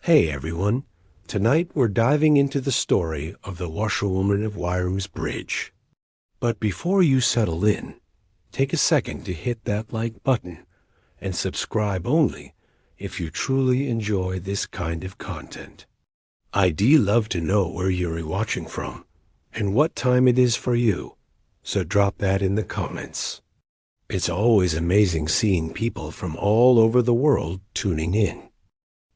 Hey everyone, tonight we're diving into the story of the Washerwoman of Wyrm's Bridge. But before you settle in, take a second to hit that like button and subscribe only if you truly enjoy this kind of content. I'd love to know where you're watching from and what time it is for you, so drop that in the comments. It's always amazing seeing people from all over the world tuning in.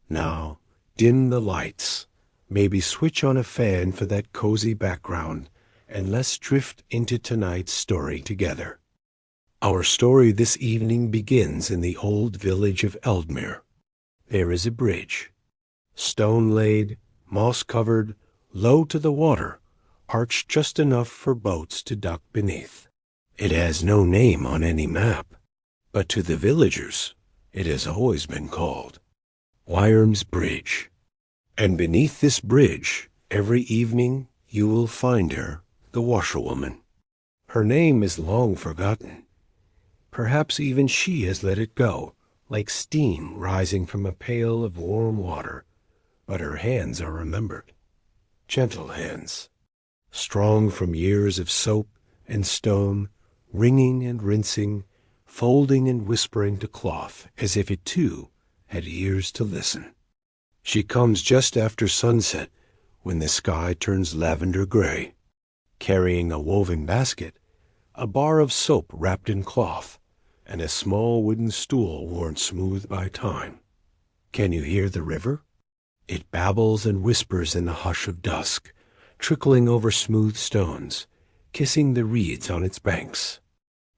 Now, dim the lights, maybe switch on a fan for that cozy background, and let's drift into tonight's story together. Our story this evening begins in the old village of Eldmere. There is a bridge, stone-laid, moss-covered, low to the water, arched just enough for boats to dock beneath. It has no name on any map, but to the villagers it has always been called Wyrm's Bridge. And beneath this bridge, every evening you will find her, the Washerwoman. Her name is long forgotten. Perhaps even she has let it go, like steam rising from a pail of warm water, but her hands are remembered. Gentle hands, strong from years of soap and stone, wringing and rinsing, folding and whispering to cloth as if it too had ears to listen. She comes just after sunset, when the sky turns lavender gray, carrying a woven basket, a bar of soap wrapped in cloth, and a small wooden stool worn smooth by time. Can you hear the river? It babbles and whispers in the hush of dusk, trickling over smooth stones, kissing the reeds on its banks.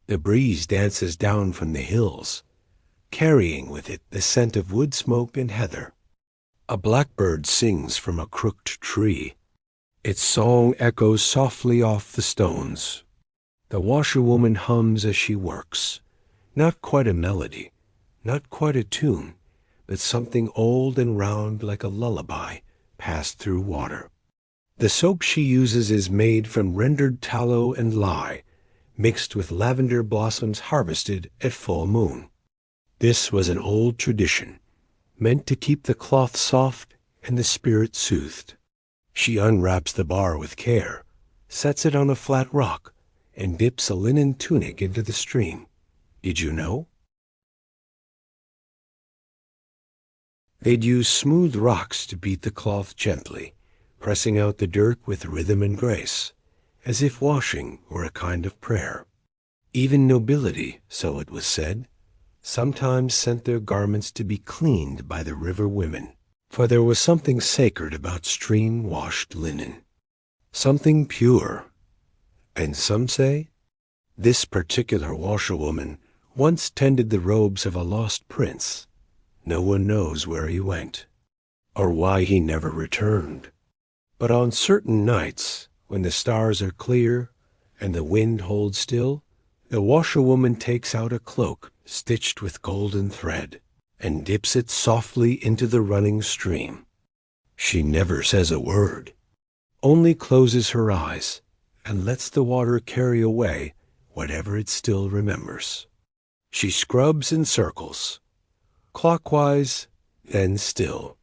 The breeze dances down from the hills, carrying with it the scent of wood smoke and heather. A blackbird sings from a crooked tree. Its song echoes softly off the stones. The washerwoman hums as she works, not quite a melody, not quite a tune, but something old and round like a lullaby passed through water. The soap she uses is made from rendered tallow and lye, mixed with lavender blossoms harvested at full moon. This was an old tradition, meant to keep the cloth soft and the spirit soothed. She unwraps the bar with care, sets it on a flat rock, and dips a linen tunic into the stream. Did you know? They'd use smooth rocks to beat the cloth gently, pressing out the dirt with rhythm and grace, as if washing were a kind of prayer. Even nobility, so it was said, sometimes sent their garments to be cleaned by the river women, for there was something sacred about stream-washed linen, something pure. And some say, this particular washerwoman once tended the robes of a lost prince. No one knows where he went, or why he never returned. But on certain nights, when the stars are clear and the wind holds still, the washerwoman takes out a cloak stitched with golden thread and dips it softly into the running stream. She never says a word, only closes her eyes and lets the water carry away whatever it still remembers. She scrubs in circles, clockwise, then still,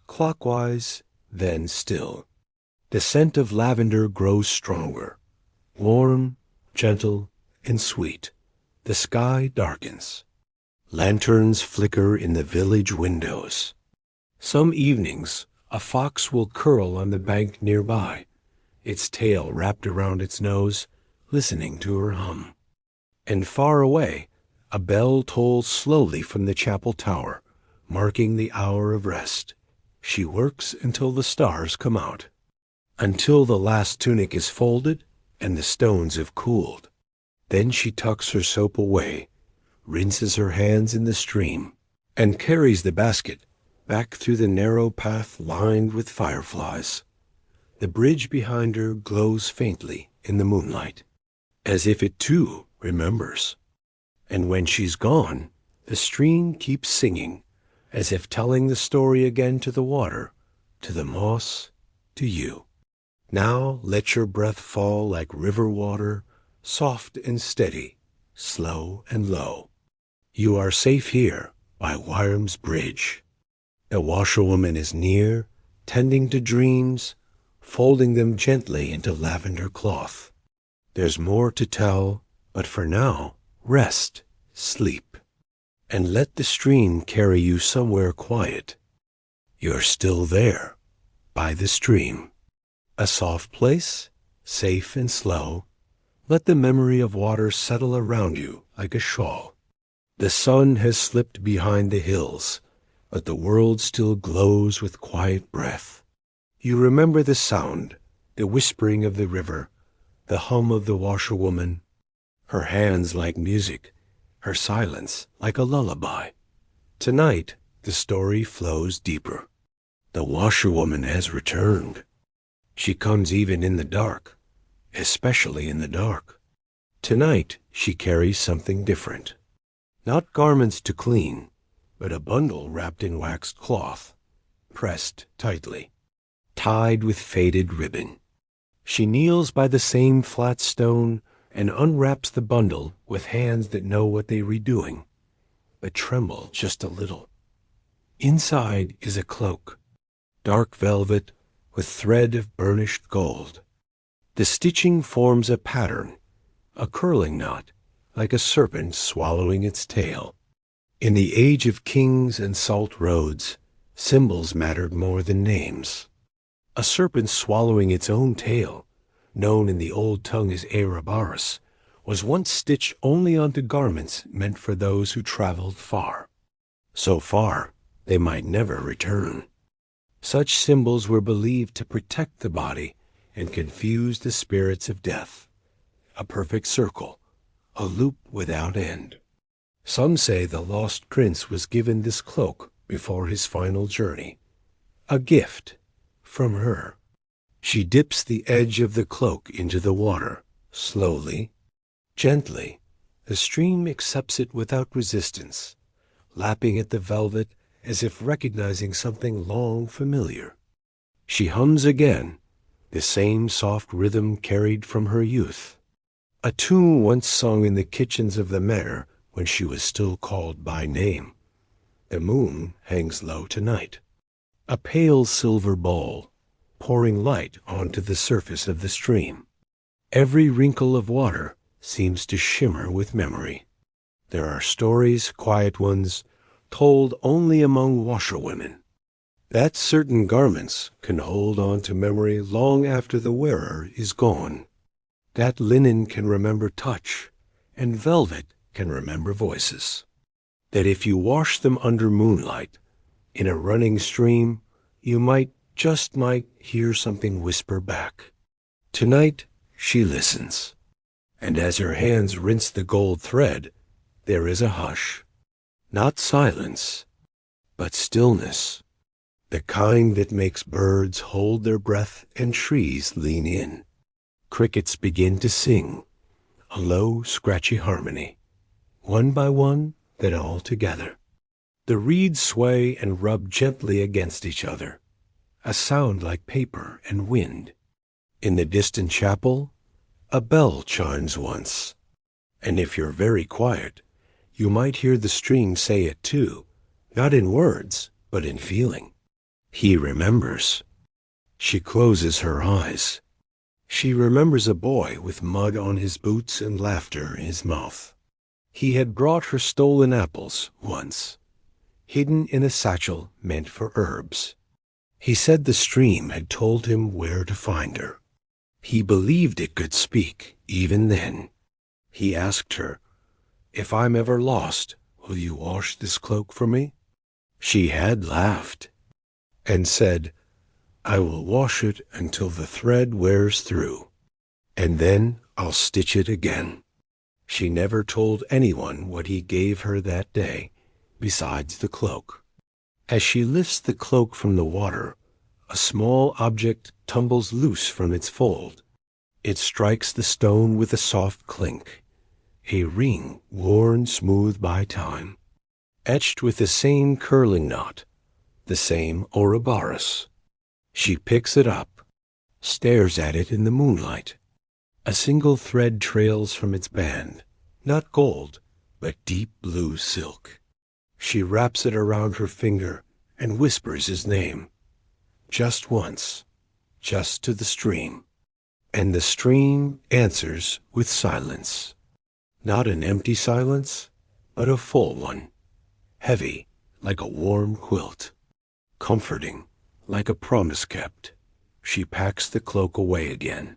clockwise, then still. The scent of lavender grows stronger, warm, gentle, and sweet. The sky darkens. Lanterns flicker in the village windows. Some evenings, a fox will curl on the bank nearby, its tail wrapped around its nose, listening to her hum. And far away, a bell tolls slowly from the chapel tower, marking the hour of rest. She works until the stars come out, until the last tunic is folded and the stones have cooled. Then she tucks her soap away, rinses her hands in the stream, and carries the basket back through the narrow path lined with fireflies. The bridge behind her glows faintly in the moonlight, as if it too remembers. And when she's gone, the stream keeps singing, as if telling the story again to the water, to the moss, to you. Now let your breath fall like river water, soft and steady, slow and low. You are safe here by Wyrm's Bridge. A washerwoman is near, tending to dreams, folding them gently into lavender cloth. There's more to tell, but for now, rest, sleep, and let the stream carry you somewhere quiet. You're still there, by the stream. A soft place, safe and slow. Let the memory of water settle around you like a shawl. The sun has slipped behind the hills, but the world still glows with quiet breath. You remember the sound, the whispering of the river, the hum of the washerwoman, her hands like music, her silence like a lullaby. Tonight, the story flows deeper. The washerwoman has returned. She comes even in the dark, especially in the dark. Tonight, she carries something different. Not garments to clean, but a bundle wrapped in waxed cloth, pressed tightly, tied with faded ribbon. She kneels by the same flat stone and unwraps the bundle with hands that know what they're redoing, but tremble just a little. Inside is a cloak, dark velvet with thread of burnished gold. The stitching forms a pattern, a curling knot, like a serpent swallowing its tail. In the age of kings and salt roads, symbols mattered more than names. A serpent swallowing its own tail, known in the old tongue as Erebarus, was once stitched only onto garments meant for those who traveled far. So far, they might never return. Such symbols were believed to protect the body and confuse the spirits of death. A perfect circle, a loop without end. Some say the lost prince was given this cloak before his final journey. A gift from her. She dips the edge of the cloak into the water, slowly, gently. The stream accepts it without resistance, lapping at the velvet as if recognizing something long familiar. She hums again, the same soft rhythm carried from her youth. A tune once sung in the kitchens of the Mare when she was still called by name. The moon hangs low tonight, a pale silver bowl, pouring light onto the surface of the stream. Every wrinkle of water seems to shimmer with memory. There are stories, quiet ones, told only among washerwomen. That certain garments can hold on to memory long after the wearer is gone. That linen can remember touch, and velvet can remember voices. That if you wash them under moonlight, in a running stream, you just might hear something whisper back. Tonight, she listens. And as her hands rinse the gold thread, there is a hush. Not silence, but stillness. The kind that makes birds hold their breath and trees lean in. Crickets begin to sing, a low, scratchy harmony. One by one, then all together. The reeds sway and rub gently against each other, a sound like paper and wind. In the distant chapel, a bell chimes once, and if you're very quiet, you might hear the stream say it too, not in words, but in feeling. He remembers. She closes her eyes. She remembers a boy with mud on his boots and laughter in his mouth. He had brought her stolen apples once, hidden in a satchel meant for herbs. He said the stream had told him where to find her. He believed it could speak even then. He asked her, "If I'm ever lost, will you wash this cloak for me?" She had laughed and said, "I will wash it until the thread wears through, and then I'll stitch it again." She never told anyone what he gave her that day, besides the cloak. As she lifts the cloak from the water, a small object tumbles loose from its fold. It strikes the stone with a soft clink, a ring worn smooth by time, etched with the same curling knot, the same Ouroboros. She picks it up, stares at it in the moonlight. A single thread trails from its band, not gold, but deep blue silk. She wraps it around her finger and whispers his name. Just once, just to the stream. And the stream answers with silence. Not an empty silence, but a full one. Heavy, like a warm quilt. Comforting, like a promise kept. She packs the cloak away again.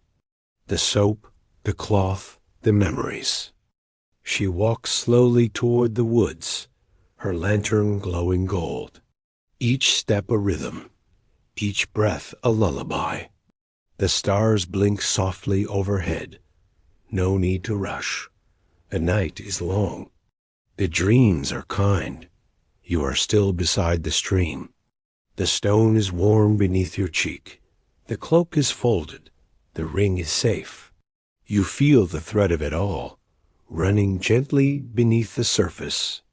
The soap, the cloth, the memories. She walks slowly toward the woods, her lantern glowing gold. Each step a rhythm, each breath a lullaby. The stars blink softly overhead. No need to rush. The night is long. The dreams are kind. You are still beside the stream. The stone is warm beneath your cheek. The cloak is folded. The ring is safe. You feel the thread of it all, running gently beneath the surface.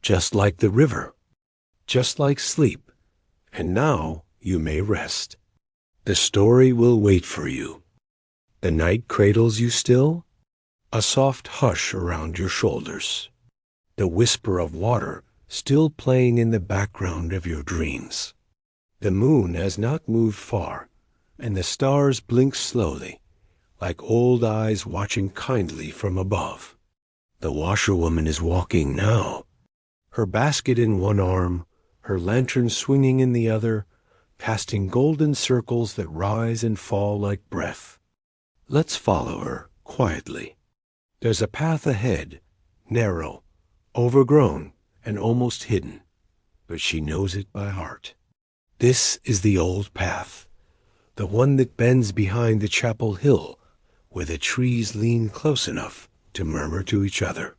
Just like the river. Just like sleep. And now you may rest. The story will wait for you. The night cradles you still. A soft hush around your shoulders. The whisper of water still playing in the background of your dreams. The moon has not moved far, and the stars blink slowly, like old eyes watching kindly from above. The washerwoman is walking now, her basket in one arm, her lantern swinging in the other, casting golden circles that rise and fall like breath. Let's follow her quietly. There's a path ahead, narrow, overgrown, and almost hidden, but she knows it by heart. This is the old path, the one that bends behind the chapel hill, where the trees lean close enough to murmur to each other.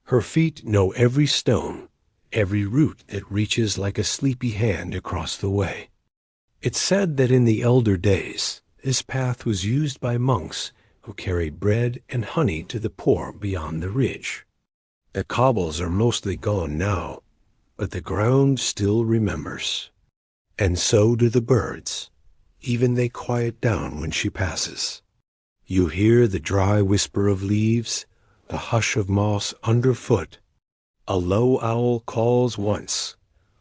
Her feet know every stone, every root that reaches like a sleepy hand across the way. It's said that in the elder days, this path was used by monks who carried bread and honey to the poor beyond the ridge. The cobbles are mostly gone now, but the ground still remembers. And so do the birds. Even they quiet down when she passes. You hear the dry whisper of leaves, the hush of moss underfoot. A low owl calls once,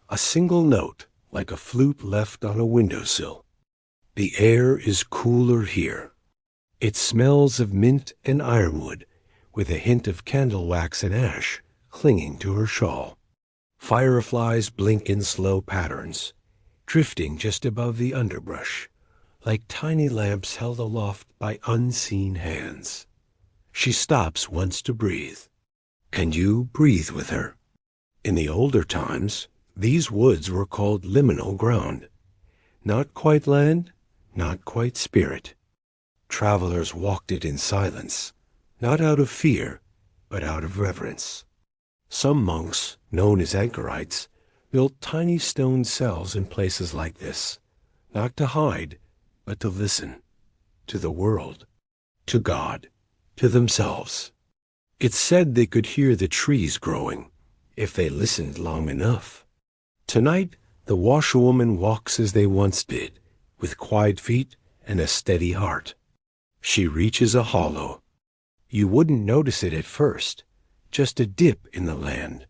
a single note like a flute left on a windowsill. The air is cooler here. It smells of mint and ironwood, with a hint of candle wax and ash clinging to her shawl. Fireflies blink in slow patterns, drifting just above the underbrush, like tiny lamps held aloft by unseen hands. She stops once to breathe. Can you breathe with her? In the older times, these woods were called liminal ground. Not quite land, not quite spirit. Travelers walked it in silence, not out of fear, but out of reverence. Some monks, known as anchorites, built tiny stone cells in places like this, not to hide, but to listen, to the world, to God, to themselves. It's said they could hear the trees growing, if they listened long enough. Tonight, the washerwoman walks as they once did, with quiet feet and a steady heart. She reaches a hollow. You wouldn't notice it at first, just a dip in the land,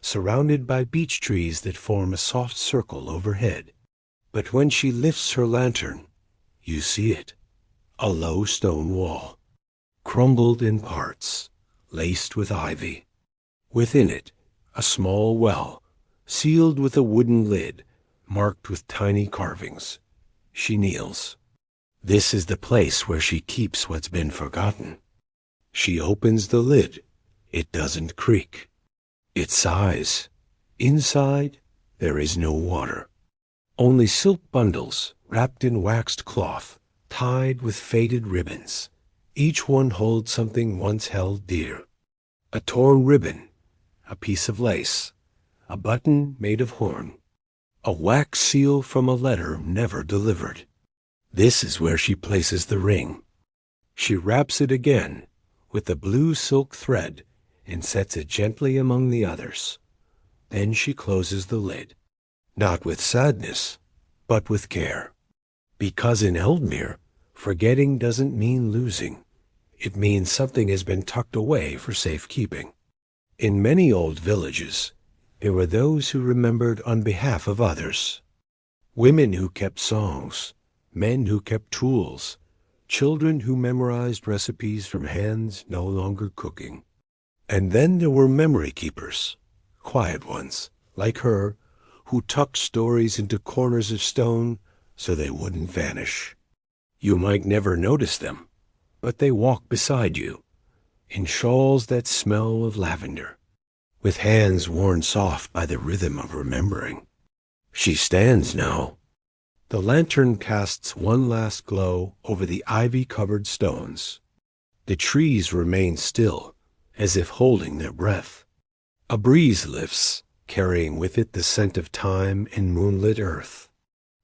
surrounded by beech trees that form a soft circle overhead. But when she lifts her lantern, you see it, a low stone wall, crumbled in parts, laced with ivy. Within it, a small well, sealed with a wooden lid, marked with tiny carvings. She kneels. This is the place where she keeps what's been forgotten. She opens the lid. It doesn't creak. It sighs. Inside, there is no water. Only silk bundles wrapped in waxed cloth, tied with faded ribbons. Each one holds something once held dear. A torn ribbon, a piece of lace, a button made of horn, a wax seal from a letter never delivered. This is where she places the ring. She wraps it again with the blue silk thread and sets it gently among the others. Then she closes the lid, not with sadness, but with care. Because in Eldmere, forgetting doesn't mean losing. It means something has been tucked away for safekeeping. In many old villages, There were those who remembered on behalf of others. Women who kept songs, men who kept tools, children who memorized recipes from hands no longer cooking. And then there were memory keepers, quiet ones, like her, who tucked stories into corners of stone so they wouldn't vanish. You might never notice them, but they walk beside you, in shawls that smell of lavender, with hands worn soft by the rhythm of remembering. She stands now. The lantern casts one last glow over the ivy-covered stones. The trees remain still, as if holding their breath. A breeze lifts, carrying with it the scent of time and moonlit earth.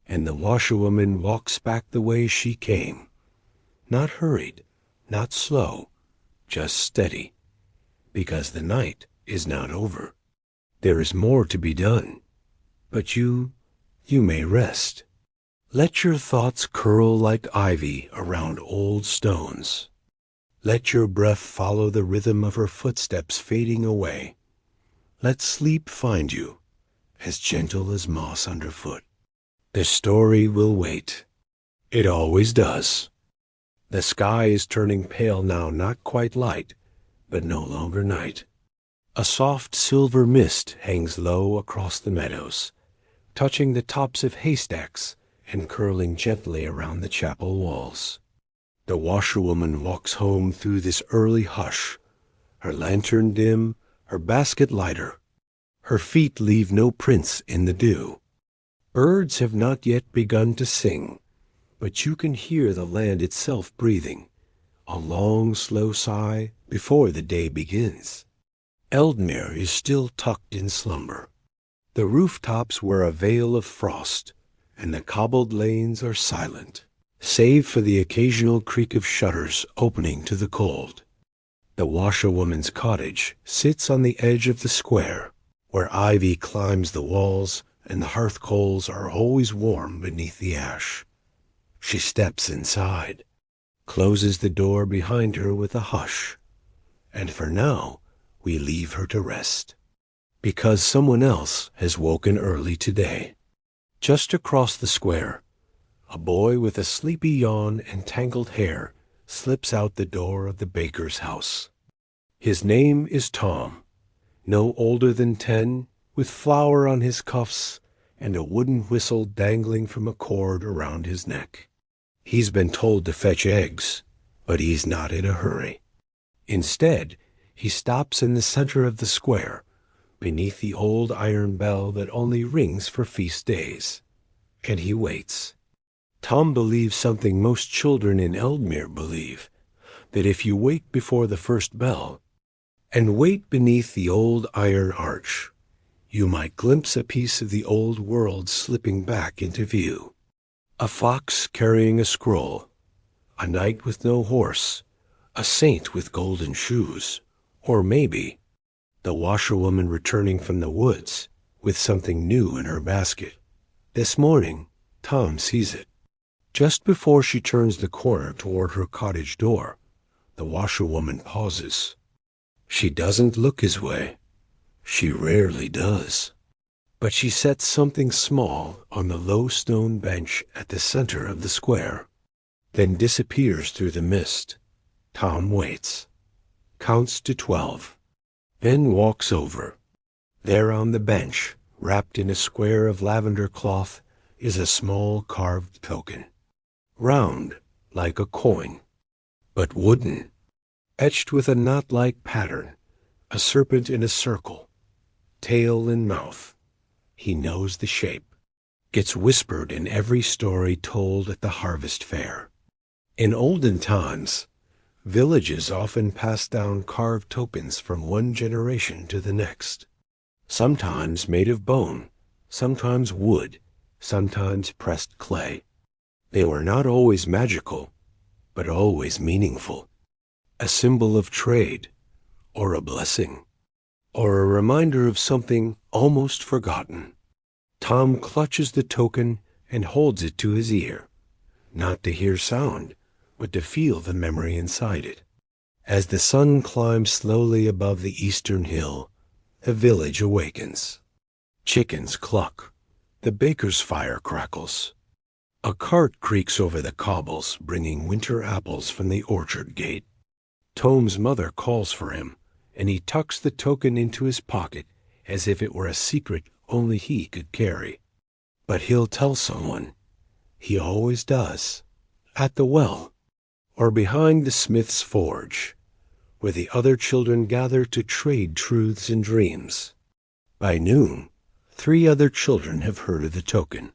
And the washerwoman walks back the way she came. Not hurried, not slow, just steady. Because the night is not over. There is more to be done. But you may rest. Let your thoughts curl like ivy around old stones. Let your breath follow the rhythm of her footsteps fading away. Let sleep find you, as gentle as moss underfoot. The story will wait. It always does. The sky is turning pale now, not quite light, but no longer night. A soft silver mist hangs low across the meadows, touching the tops of haystacks and curling gently around the chapel walls. The washerwoman walks home through this early hush, her lantern dim, her basket lighter. Her feet leave no prints in the dew. Birds have not yet begun to sing, but you can hear the land itself breathing, a long, slow sigh before the day begins. Eldmere is still tucked in slumber. The rooftops wear a veil of frost, and the cobbled lanes are silent, save for the occasional creak of shutters opening to the cold. The washerwoman's cottage sits on the edge of the square, where ivy climbs the walls and the hearth coals are always warm beneath the ash. She steps inside, closes the door behind her with a hush, and for now we leave her to rest, because someone else has woken early today. Just across the square, a boy with a sleepy yawn and tangled hair slips out the door of the baker's house. His name is Tom, no older than 10, with flour on his cuffs and a wooden whistle dangling from a cord around his neck. He's been told to fetch eggs, but he's not in a hurry. Instead, he stops in the center of the square, beneath the old iron bell that only rings for feast days. And he waits. Tom believes something most children in Eldmere believe, that if you wait before the first bell, and wait beneath the old iron arch, you might glimpse a piece of the old world slipping back into view. A fox carrying a scroll, a knight with no horse, a saint with golden shoes, or maybe the washerwoman returning from the woods with something new in her basket. This morning, Tom sees it. Just before she turns the corner toward her cottage door, the washerwoman pauses. She doesn't look his way. She rarely does. But she sets something small on the low stone bench at the center of the square, then disappears through the mist. Tom waits, counts to 12, then walks over. There on the bench, wrapped in a square of lavender cloth, is a small carved token, round like a coin, but wooden, etched with a knot-like pattern, a serpent in a circle, tail and mouth. He knows the shape. Gets whispered in every story told at the harvest fair. In olden times, villages often passed down carved tokens from one generation to the next, sometimes made of bone, sometimes wood, sometimes pressed clay. They were not always magical, but always meaningful, a symbol of trade, or a blessing, or a reminder of something almost forgotten. Tom clutches the token and holds it to his ear, not to hear sound, but to feel the memory inside it. As the sun climbs slowly above the eastern hill, the village awakens. Chickens cluck. The baker's fire crackles. A cart creaks over the cobbles, bringing winter apples from the orchard gate. Tom's mother calls for him, and he tucks the token into his pocket as if it were a secret only he could carry. But he'll tell someone. He always does. At the well, or behind the smith's forge, where the other children gather to trade truths and dreams. By noon, 3 other children have heard of the token.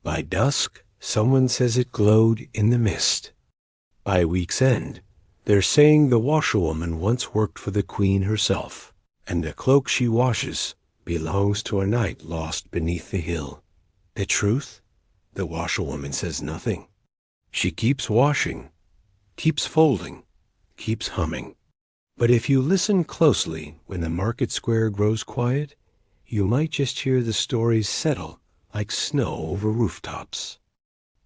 By dusk, someone says it glowed in the mist. By week's end, they're saying the washerwoman once worked for the queen herself, and the cloak she washes belongs to a knight lost beneath the hill. The truth? The washerwoman says nothing. She keeps washing, keeps folding, keeps humming. But if you listen closely when the market square grows quiet, you might just hear the stories settle like snow over rooftops.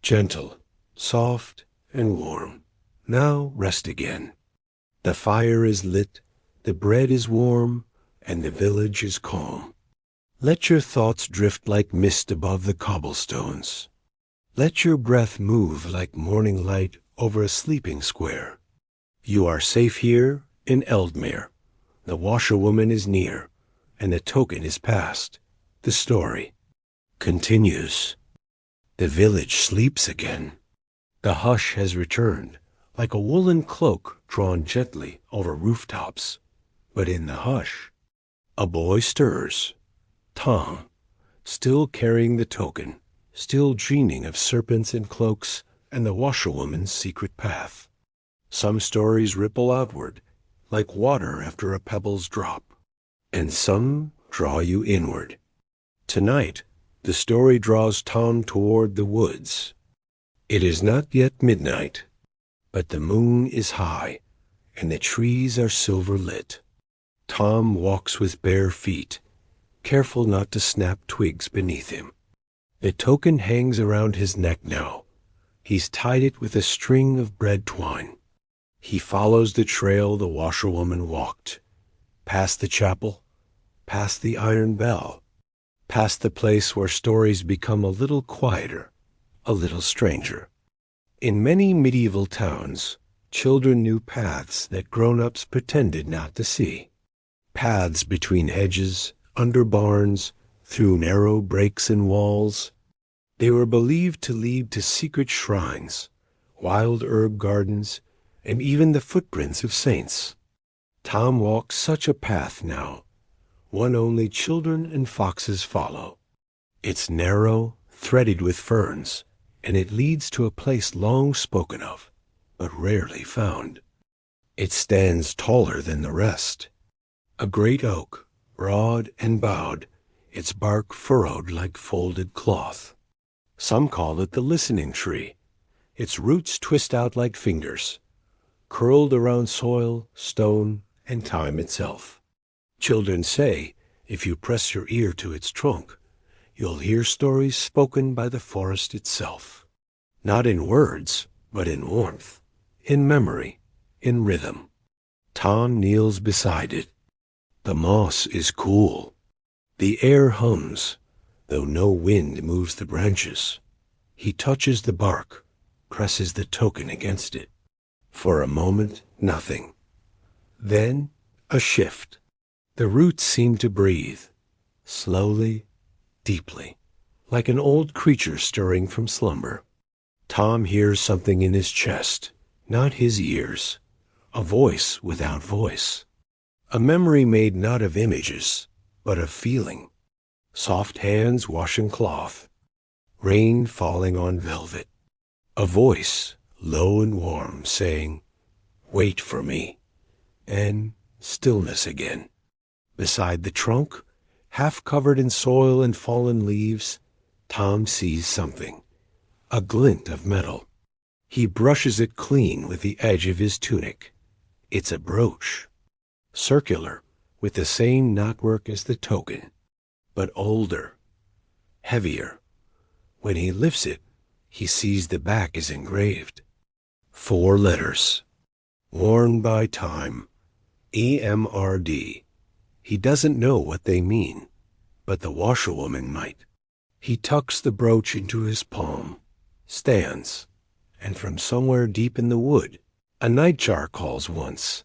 Gentle, soft, and warm. Now rest again. The fire is lit, the bread is warm, and the village is calm. Let your thoughts drift like mist above the cobblestones. Let your breath move like morning light over a sleeping square. You are safe here in Eldmere. The washerwoman is near, and the token is past. The story continues. The village sleeps again. The hush has returned, like a woolen cloak drawn gently over rooftops. But in the hush, a boy stirs. Tom, still carrying the token, still dreaming of serpents and cloaks and the washerwoman's secret path. Some stories ripple outward, like water after a pebble's drop, and some draw you inward. Tonight, the story draws Tom toward the woods. It is not yet midnight, but the moon is high, and the trees are silver lit. Tom walks with bare feet, careful not to snap twigs beneath him. The token hangs around his neck now. He's tied it with a string of bread twine. He follows the trail the washerwoman walked, past the chapel, past the iron bell, past the place where stories become a little quieter, a little stranger. In many medieval towns, children knew paths that grown-ups pretended not to see. Paths between hedges, under barns, through narrow breaks in walls. They were believed to lead to secret shrines, wild herb gardens, and even the footprints of saints. Tom walks such a path now, one only children and foxes follow. It's narrow, threaded with ferns, and it leads to a place long spoken of, but rarely found. It stands taller than the rest. A great oak, broad and bowed, its bark furrowed like folded cloth. Some call it the listening tree. Its roots twist out like fingers, curled around soil, stone, and time itself. Children say, if you press your ear to its trunk, you'll hear stories spoken by the forest itself. Not in words, but in warmth, in memory, in rhythm. Tom kneels beside it. The moss is cool. The air hums, though no wind moves the branches. He touches the bark, presses the token against it. For a moment, nothing. Then, a shift. The roots seem to breathe, slowly, deeply, like an old creature stirring from slumber. Tom hears something in his chest, not his ears. A voice without voice. A memory made not of images, but of feeling. Soft hands washing cloth. Rain falling on velvet. A voice, low and warm, saying, "Wait for me." And stillness again. Beside the trunk, half covered in soil and fallen leaves, Tom sees something. A glint of metal. He brushes it clean with the edge of his tunic. It's a brooch. Circular, with the same knotwork as the token, but older, heavier. When he lifts it, he sees the back is engraved. 4 letters. Worn by time. EMRD. He doesn't know what they mean, but the washerwoman might. He tucks the brooch into his palm, stands, and from somewhere deep in the wood, a nightjar calls once,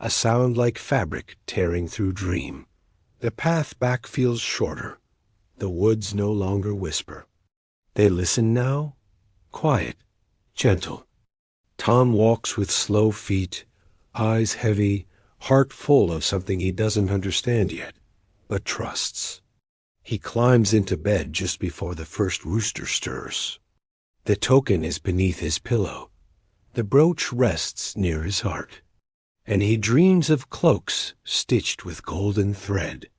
a sound like fabric tearing through dream. The path back feels shorter. The woods no longer whisper. They listen now, quiet, gentle. Tom walks with slow feet, eyes heavy, heart full of something he doesn't understand yet, but trusts. He climbs into bed just before the first rooster stirs. The token is beneath his pillow. The brooch rests near his heart, and he dreams of cloaks stitched with golden thread,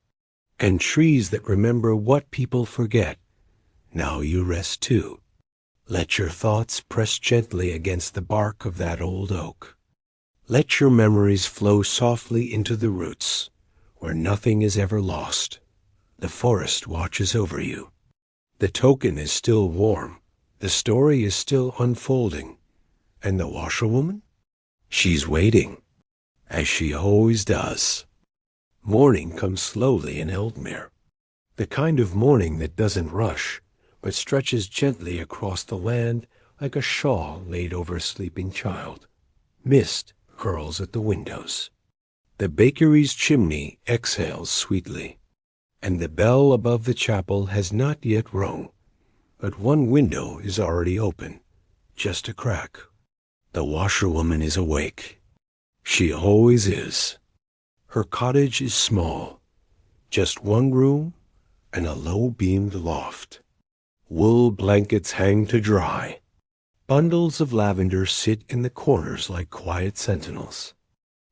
and trees that remember what people forget. Now you rest too. Let your thoughts press gently against the bark of that old oak. Let your memories flow softly into the roots, where nothing is ever lost. The forest watches over you. The token is still warm. The story is still unfolding. And the washerwoman? She's waiting, as she always does. Morning comes slowly in Eldmere, the kind of morning that doesn't rush, but stretches gently across the land like a shawl laid over a sleeping child. Mist curls at the windows. The bakery's chimney exhales sweetly, and the bell above the chapel has not yet rung, but one window is already open, just a crack. The washerwoman is awake. She always is. Her cottage is small, just one room and a low-beamed loft. Wool blankets hang to dry. Bundles of lavender sit in the corners like quiet sentinels.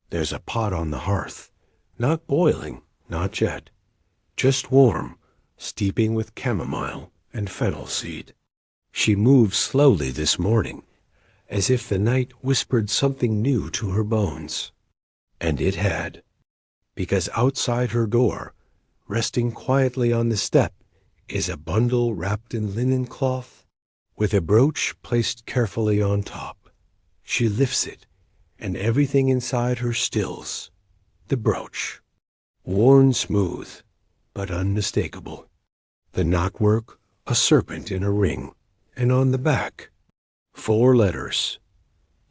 There's a pot on the hearth, not boiling, not yet, just warm, steeping with chamomile and fennel seed. She moves slowly this morning, as if the night whispered something new to her bones. And it had, because outside her door, resting quietly on the step, is a bundle wrapped in linen cloth, with a brooch placed carefully on top. She lifts it, and everything inside her stills. The brooch, worn smooth, but unmistakable. The knotwork, a serpent in a ring, and on the back, 4 letters,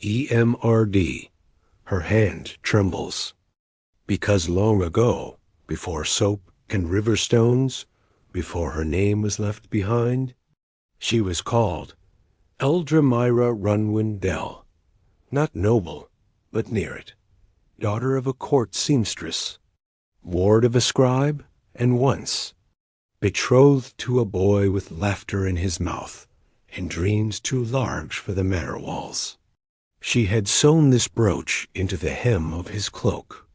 EMRD. Her hand trembles, because long ago, before soap and river stones, before her name was left behind, she was called Eldmere Runwin Dell, not noble, but near it, daughter of a court seamstress, ward of a scribe, and once betrothed to a boy with laughter in his mouth and dreams too large for the manor walls. She had sewn this brooch into the hem of his cloak,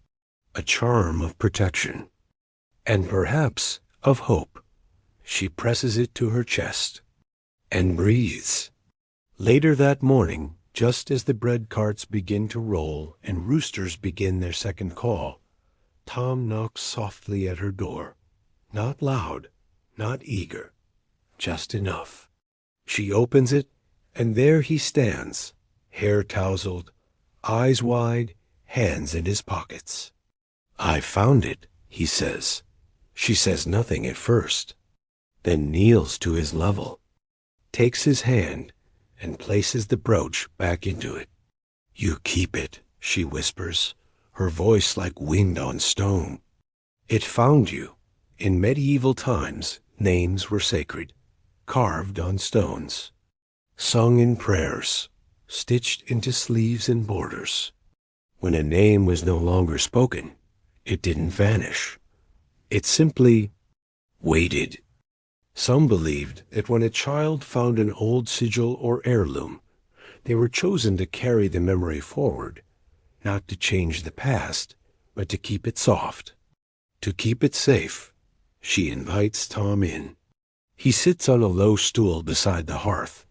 a charm of protection, and perhaps of hope. She presses it to her chest and breathes. Later that morning, just as the bread carts begin to roll and roosters begin their second call, Tom knocks softly at her door. Not loud, not eager, just enough. She opens it, and there he stands, hair tousled, eyes wide, hands in his pockets. "I found it," he says. She says nothing at first, then kneels to his level, takes his hand, and places the brooch back into it. "You keep it," she whispers, her voice like wind on stone. "It found you. In medieval times, names were sacred, carved on stones, sung in prayers, stitched into sleeves and borders. When a name was no longer spoken, it didn't vanish. It simply waited." Some believed that when a child found an old sigil or heirloom, they were chosen to carry the memory forward, not to change the past, but to keep it soft, to keep it safe. She invites Tom in. He sits on a low stool beside the hearth,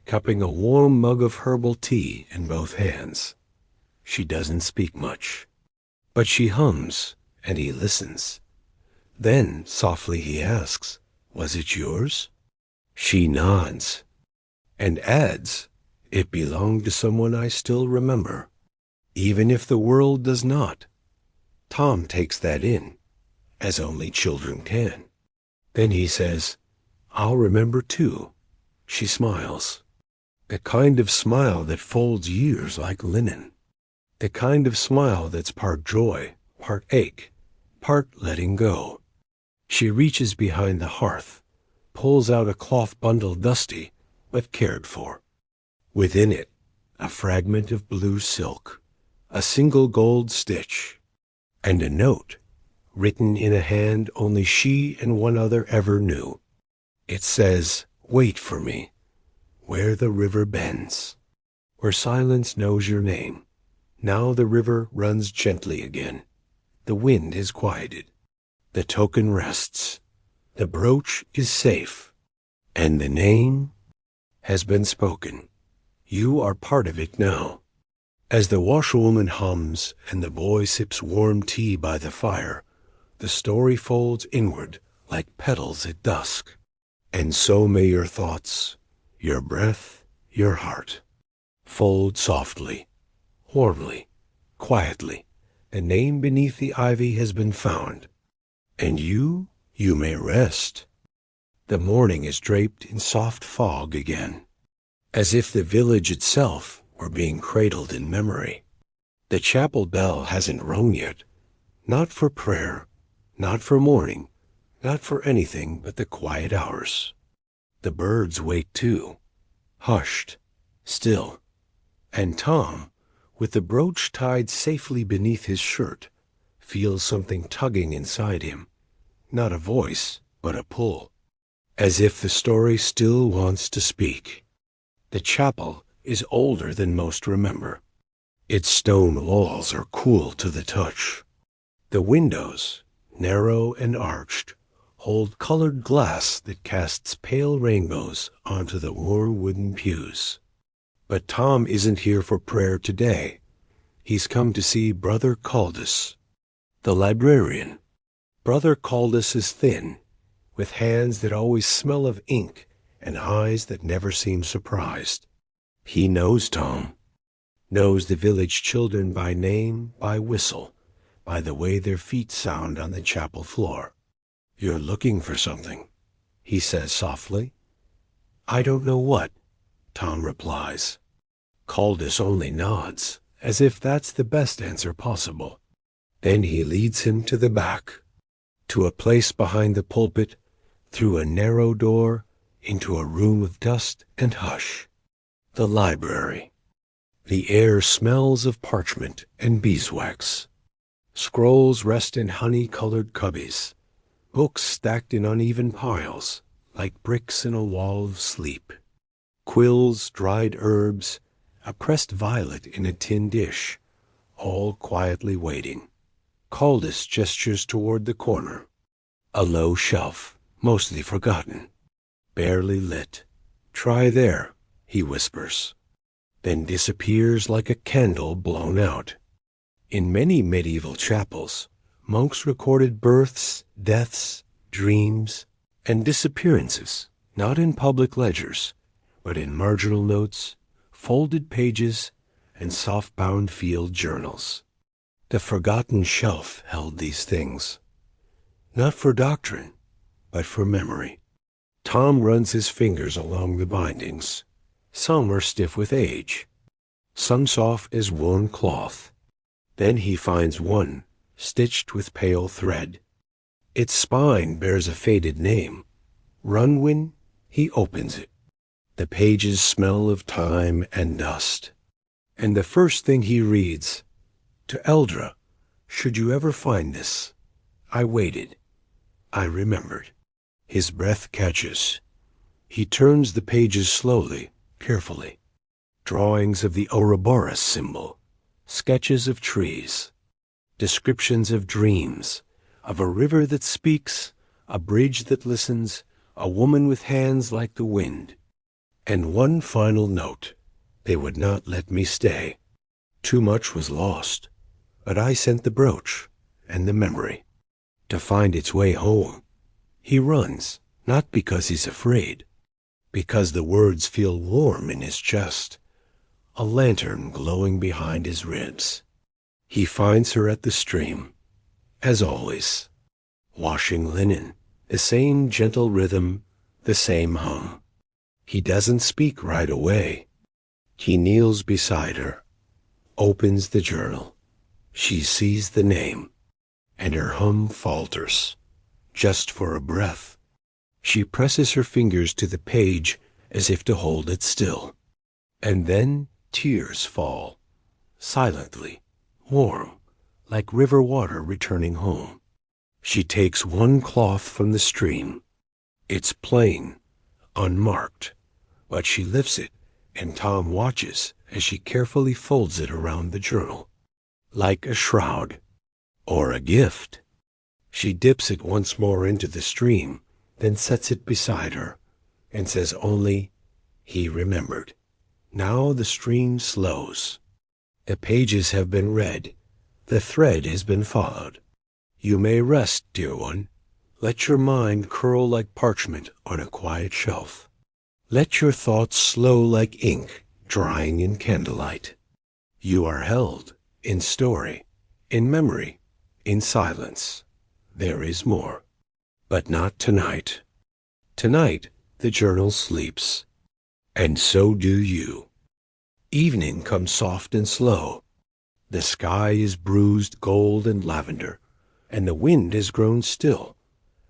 cupping a warm mug of herbal tea in both hands. She doesn't speak much, but she hums, and he listens. Then, softly he asks, "Was it yours?" She nods, and adds, "It belonged to someone I still remember, even if the world does not." Tom takes that in, as only children can. Then he says, "I'll remember too." She smiles. The kind of smile that folds years like linen. The kind of smile that's part joy, part ache, part letting go. She reaches behind the hearth, pulls out a cloth bundle dusty but cared for. Within it, a fragment of blue silk, a single gold stitch, and a note written in a hand only she and one other ever knew. It says, "Wait for me, where the river bends, where silence knows your name. Now the river runs gently again. The wind has quieted. The token rests. The brooch is safe. And the name has been spoken. You are part of it now." As the washerwoman hums and the boy sips warm tea by the fire, the story folds inward like petals at dusk. And so may your thoughts, your breath, your heart fold softly, warmly, quietly. The name beneath the ivy has been found. And you may rest. The morning is draped in soft fog again, as if the village itself were being cradled in memory. The chapel bell hasn't rung yet, not for prayer, not for morning, not for anything but the quiet hours. The birds wait too, hushed, still, and Tom, with the brooch tied safely beneath his shirt, feels something tugging inside him, not a voice, but a pull, as if the story still wants to speak. The chapel is older than most remember. Its stone walls are cool to the touch. The windows, narrow and arched, hold colored glass that casts pale rainbows onto the warm wooden pews. But Tom isn't here for prayer today. He's come to see Brother Caldus, the librarian. Brother Caldus is thin, with hands that always smell of ink and eyes that never seem surprised. He knows Tom, knows the village children by name, by whistle, by the way their feet sound on the chapel floor. "You're looking for something," he says softly. "I don't know what," Tom replies. Caldus only nods, as if that's the best answer possible. Then he leads him to the back, to a place behind the pulpit, through a narrow door, into a room of dust and hush. The library. The air smells of parchment and beeswax. Scrolls rest in honey-colored cubbies. Books stacked in uneven piles, like bricks in a wall of sleep. Quills, dried herbs, a pressed violet in a tin dish, all quietly waiting. Caldus gestures toward the corner. A low shelf, mostly forgotten, barely lit. "Try there," he whispers, then disappears like a candle blown out. In many medieval chapels, monks recorded births, deaths, dreams, and disappearances, not in public ledgers, but in marginal notes, folded pages, and soft-bound field journals. The forgotten shelf held these things, not for doctrine, but for memory. Tom runs his fingers along the bindings. Some are stiff with age, some soft as worn cloth. Then he finds one stitched with pale thread. Its spine bears a faded name. Runwin. He opens it. The pages smell of time and dust. And the first thing he reads, "To Eldra, should you ever find this, I waited. I remembered." His breath catches. He turns the pages slowly, carefully. Drawings of the Ouroboros symbol, sketches of trees, descriptions of dreams, of a river that speaks, a bridge that listens, a woman with hands like the wind. And one final note. They would not let me stay. Too much was lost, but I sent the brooch and the memory to find its way home. He runs, not because he's afraid, because the words feel warm in his chest, a lantern glowing behind his ribs. He finds her at the stream, as always, washing linen The same gentle rhythm, the same hum. He doesn't speak right away. He kneels beside her, opens the journal. She sees the name, and her hum falters, just for a breath. She presses her fingers to the page as if to hold it still. And then tears fall, silently, warm, like river water returning home. She takes one cloth from the stream. It's plain, unmarked, but she lifts it, and Tom watches as she carefully folds it around the journal, like a shroud or a gift. She dips it once more into the stream, then sets it beside her, and says only, "He remembered." Now the stream slows. The pages have been read. The thread has been followed. You may rest, dear one. Let your mind curl like parchment on a quiet shelf. Let your thoughts slow like ink drying in candlelight. You are held in story, in memory, in silence. There is more, but not tonight. Tonight the journal sleeps, and so do you. Evening comes soft and slow. The sky is bruised gold and lavender, and the wind has grown still,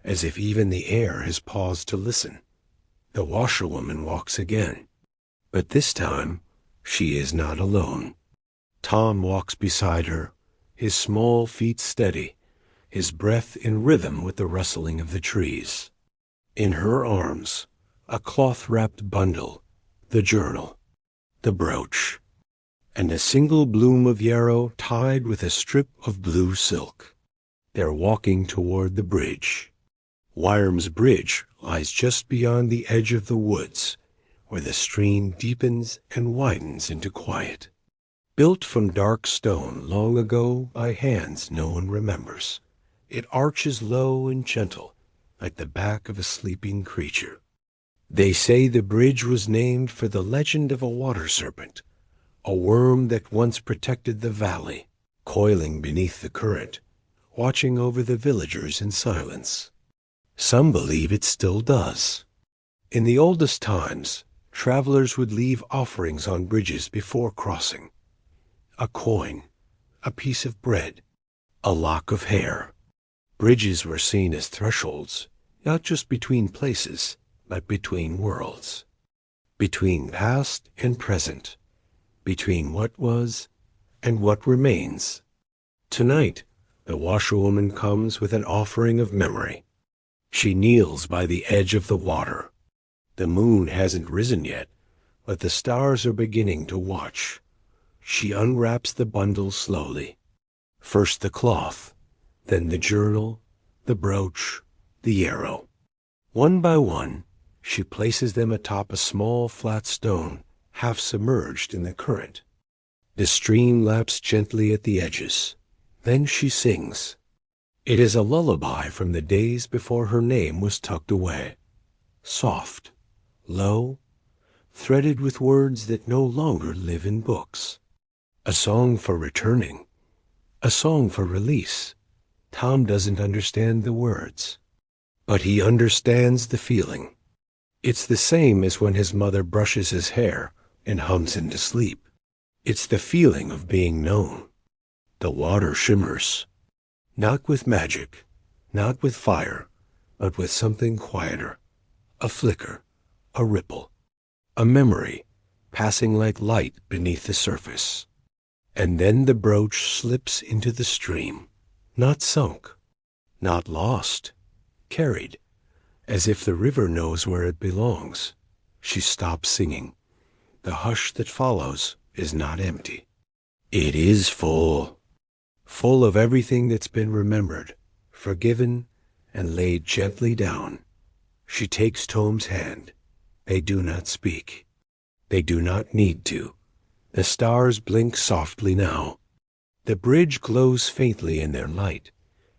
as if even the air has paused to listen. The washerwoman walks again, but this time she is not alone. Tom walks beside her, his small feet steady, his breath in rhythm with the rustling of the trees. In her arms, a cloth-wrapped bundle, the journal, the brooch, and a single bloom of yarrow tied with a strip of blue silk. They're walking toward the bridge. Wyrm's bridge lies just beyond the edge of the woods, where the stream deepens and widens into quiet. Built from dark stone long ago by hands no one remembers, it arches low and gentle, like the back of a sleeping creature. They say the bridge was named for the legend of a water serpent, a worm that once protected the valley, coiling beneath the current, watching over the villagers in silence. Some believe it still does. In the oldest times, travelers would leave offerings on bridges before crossing. A coin, a piece of bread, a lock of hair. Bridges were seen as thresholds, not just between places, but between worlds. Between past and present. Between what was and what remains. Tonight, the washerwoman comes with an offering of memory. She kneels by the edge of the water. The moon hasn't risen yet, but the stars are beginning to watch. She unwraps the bundle slowly. First the cloth, then the journal, the brooch, the yarrow. One by one, she places them atop a small flat stone, half submerged in the current. The stream laps gently at the edges. Then she sings. It is a lullaby from the days before her name was tucked away. Soft, low, threaded with words that no longer live in books. A song for returning, a song for release. Tom doesn't understand the words, but he understands the feeling. It's the same as when his mother brushes his hair and hums him to sleep. It's the feeling of being known. The water shimmers, not with magic, not with fire, but with something quieter, a flicker, a ripple, a memory passing like light beneath the surface. And then the brooch slips into the stream, not sunk, not lost, carried, as if the river knows where it belongs. She stops singing. The hush that follows is not empty. It is full of everything that's been remembered, forgiven, and laid gently down. She takes Tom's hand. They do not speak. They do not need to. The stars blink softly now. The bridge glows faintly in their light,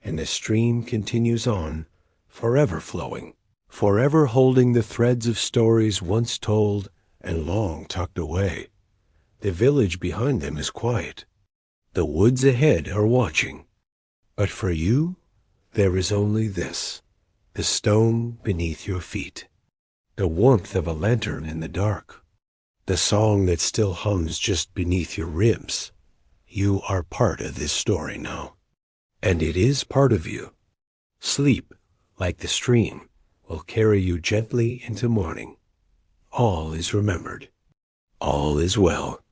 and the stream continues on, forever flowing, forever holding the threads of stories once told and long tucked away. The village behind them is quiet. The woods ahead are watching. But for you, there is only this, the stone beneath your feet, the warmth of a lantern in the dark, the song that still hums just beneath your ribs. You are part of this story now, and it is part of you. Sleep, like the stream, will carry you gently into morning. All is remembered. All is well.